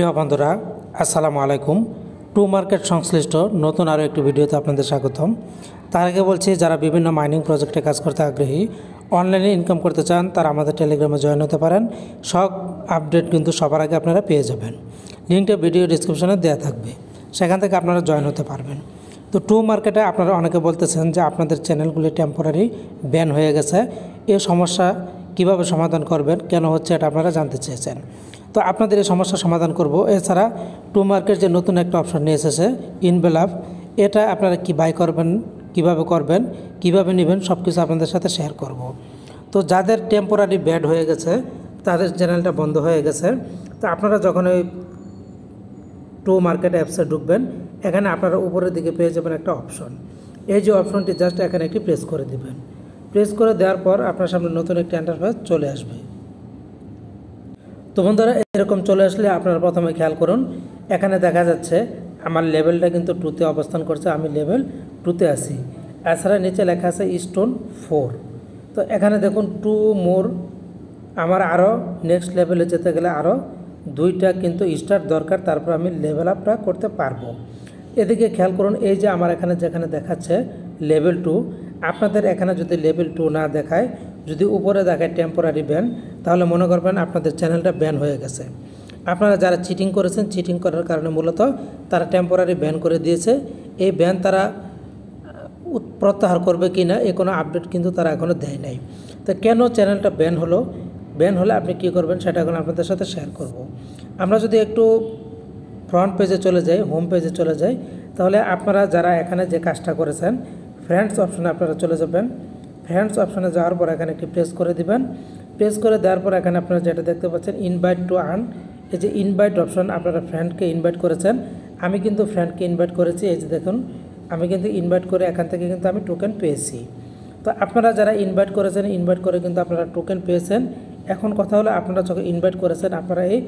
প্রিয় বন্ধুরা, আসসালামু আলাইকুম। টু মার্কেট সংশ্লিষ্ট নতুন আরও একটি ভিডিওতে আপনাদের স্বাগতম। তার আগে বলছি, যারা বিভিন্ন মাইনিং প্রজেক্টে কাজ করতে আগ্রহী, অনলাইনে ইনকাম করতে চান, তারা আমাদের টেলিগ্রামে জয়েন হতে পারেন। সব আপডেট কিন্তু সবার আগে আপনারা পেয়ে যাবেন। লিঙ্কটা ভিডিও ডিসক্রিপশনে দেওয়া থাকবে, সেখান থেকে আপনারা জয়েন হতে পারবেন। তো টু মার্কেটে আপনারা অনেকে বলতেছেন যে আপনাদের চ্যানেলগুলি টেম্পোরারি ব্যান হয়ে গেছে। এই সমস্যা কিভাবে সমাধান করবেন, কেন হচ্ছে, এটা আপনারা জানতে চেয়েছেন। তো আপনাদের এই সমস্যার সমাধান করব। এছাড়া টু মার্কেট যে নতুন একটা অপশন নিয়ে এসেছে ইনভেলাপ, এটা আপনারা কি বাই করবেন, কিভাবে করবেন, কিভাবে নেবেন, সব কিছু আপনাদের সাথে শেয়ার করব। তো যাদের টেম্পোরারি ব্যাড হয়ে গেছে, তাদের চ্যানেলটা বন্ধ হয়ে গেছে, তো আপনারা যখন ওই টু মার্কেট অ্যাপসে ঢুকবেন, এখানে আপনারা উপরের দিকে পেয়ে যাবেন একটা অপশন। এই যে অপশনটি জাস্ট এখানে একটি প্রেস করে দিবেন। প্রেস করে দেওয়ার পর আপনার সামনে নতুন একটি ইন্টারফেস চলে আসবে। তো বন্ধুরা, এরকম চলে আসলে আপনারা প্রথমে খেয়াল করুন, এখানে দেখা যাচ্ছে আমার লেভেলটা কিন্তু টুতে অবস্থান করছে, আমি লেভেল টুতে আছি। এছাড়া নিচে লেখা আছে স্টোন 4। তো এখানে দেখুন টু মোর, আমার আরও নেক্সট লেভেলে যেতে গেলে আরও 2টা কিন্তু স্টার দরকার, তারপর আমি লেভেল আপটা করতে পারবো। এদিকে খেয়াল করুন, এই যে আমার এখানে যেখানে দেখাচ্ছে লেভেল 2, আপনাদের এখানে যদি লেভেল 2 না দেখায়, যদি উপরে দেখায় টেম্পোরারি ব্যান, তাহলে মনে করবেন আপনাদের চ্যানেলটা ব্যান হয়ে গেছে। আপনারা যারা চিটিং করেছেন, চিটিং করার কারণে মূলত তারা টেম্পোরারি ব্যান করে দিয়েছে। এই ব্যান তারা প্রত্যাহার করবে কি না, এ কোনো আপডেট কিন্তু তারা এখনও দেয় নাই। তো কেন চ্যানেলটা ব্যান হলো, ব্যান হলে আপনি কী করবেন, সেটা এখন আপনাদের সাথে শেয়ার করব। আমরা যদি একটু ফ্রন্ট পেজে চলে যাই, হোম পেজে চলে যাই, তাহলে আপনারা যারা এখানে যে কাজটা করেছেন, ফ্রেন্ডস অপশনে আপনারা চলে যাবেন। ফ্রেন্ডস অপশনে যাওয়ার পর এখানে একটি প্রেস করে দিবেন। প্রেস করে দেওয়ার পর এখানে আপনারা যেটা দেখতে পাচ্ছেন ইনভাইট টু আর্ন, এই যে ইনভাইট অপশন, আপনারা ফ্রেন্ডকে ইনভাইট করেছেন। আমি কিন্তু ফ্রেন্ডকে ইনভাইট করেছি, এই যে দেখুন আমি কিন্তু ইনভাইট করে এখান থেকে কিন্তু আমি টোকেন পেয়েছি। তো আপনারা যারা ইনভাইট করেছেন, ইনভাইট করে কিন্তু আপনারা টোকেন পেয়েছেন। এখন কথা হলো, আপনারা যখন ইনভাইট করেছেন, আপনারা এই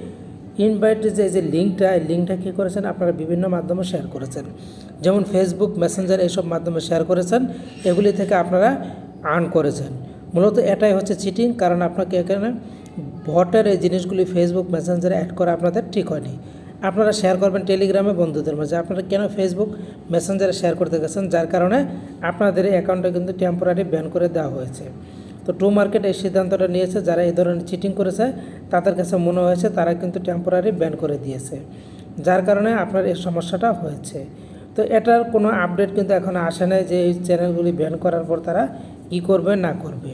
ইনভাইটের যে লিঙ্কটা, এই লিঙ্কটা কী করেছেন, আপনারা বিভিন্ন মাধ্যমে শেয়ার করেছেন, যেমন ফেসবুক, মেসেঞ্জার, এইসব মাধ্যমে শেয়ার করেছেন। এগুলি থেকে আপনারা আর্ন করেছেন। মূলত এটাই হচ্ছে চিটিং, কারণ আপনাকে এখানে ভটের এই জিনিসগুলি ফেসবুক, মেসেঞ্জারে অ্যাড করা আপনাদের ঠিক হয়নি। আপনারা শেয়ার করবেন টেলিগ্রামে বন্ধুদের মাঝে। আপনারা কেন ফেসবুক, মেসেঞ্জারে শেয়ার করতে গেছেন, যার কারণে আপনাদের এই অ্যাকাউন্টটা কিন্তু টেম্পোরারি ব্যান করে দেওয়া হয়েছে। তো টু মার্কেট এই সিদ্ধান্তটা নিয়েছে, যারা এই ধরনের চিটিং করেছে তাদের কাছে মনে হয়েছে তারা কিন্তু টেম্পোরারি ব্যান করে দিয়েছে, যার কারণে আপনার এই সমস্যাটা হয়েছে। তো এটার কোনো আপডেট কিন্তু এখন আসে নাই যে এই চ্যানেলগুলি ব্যান করার পর তারা কী করবে না করবে।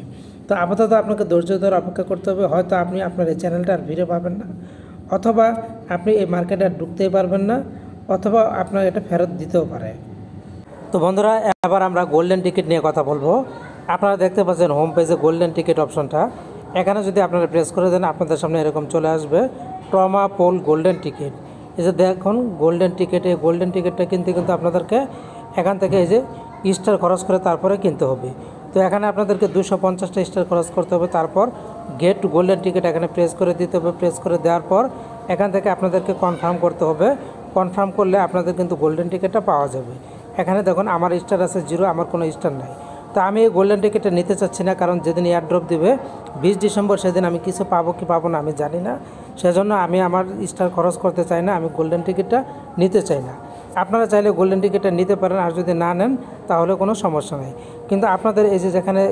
তো আপাতত আপনাকে ধৈর্য ধরে অপেক্ষা করতে হবে। হয়তো আপনি আপনার এই চ্যানেলটা আর ফিরে পাবেন না, অথবা আপনি এই মার্কেটে আর ঢুকতেই পারবেন না, অথবা আপনার এটা ফেরত দিতেও পারে। তো বন্ধুরা, এবার আমরা গোল্ডেন টিকিট নিয়ে কথা বলবো। আপনারা দেখতে পাচ্ছেন হোম পেজে গোল্ডেন টিকিট অপশনটা, এখানে যদি আপনারা প্রেস করে দেন, আপনাদের সামনে এরকম চলে আসবে ট্রমা পোল গোল্ডেন টিকিট। এই যে দেখুন গোল্ডেন টিকিট, এই গোল্ডেন টিকিটটা কিনতে কিন্তু আপনাদেরকে এখান থেকে এই যে স্টার খরচ করে তারপরে কিনতে হবে। তো এখানে আপনাদেরকে 250টা স্টার খরচ করতে হবে, তারপর গেট গোল্ডেন টিকিট এখানে প্রেস করে দিতে হবে। প্রেস করে দেওয়ার পর এখান থেকে আপনাদেরকে কনফার্ম করতে হবে। কনফার্ম করলে আপনাদের কিন্তু গোল্ডেন টিকিটটা পাওয়া যাবে। এখানে দেখুন আমার স্টার আছে 0, আমার কোনো স্টার নাই। তো আমি এই গোল্ডেন টিকিটটা নিতে চাচ্ছি না, কারণ যেদিন এয়ারড্রপ দেবে 20 ডিসেম্বর, সেদিন আমি কিছু পাবো কি পাবো না আমি জানি না। সেজন্য আমি আমার স্টার খরচ করতে চাই না, আমি গোল্ডেন টিকিটটা নিতে চাই না। আপনারা চাইলে গোল্ডেন টিকিটটা নিতে পারেন, আর যদি না নেন তাহলে কোনো সমস্যা নেই। কিন্তু আপনাদের এই যে যেখানে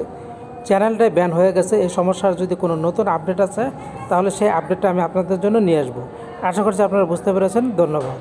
চ্যানেলটাই ব্যান হয়ে গেছে, এই সমস্যার যদি কোনো নতুন আপডেট আছে, তাহলে সেই আপডেটটা আমি আপনাদের জন্য নিয়ে আসবো। আশা করছি আপনারা বুঝতে পেরেছেন। ধন্যবাদ।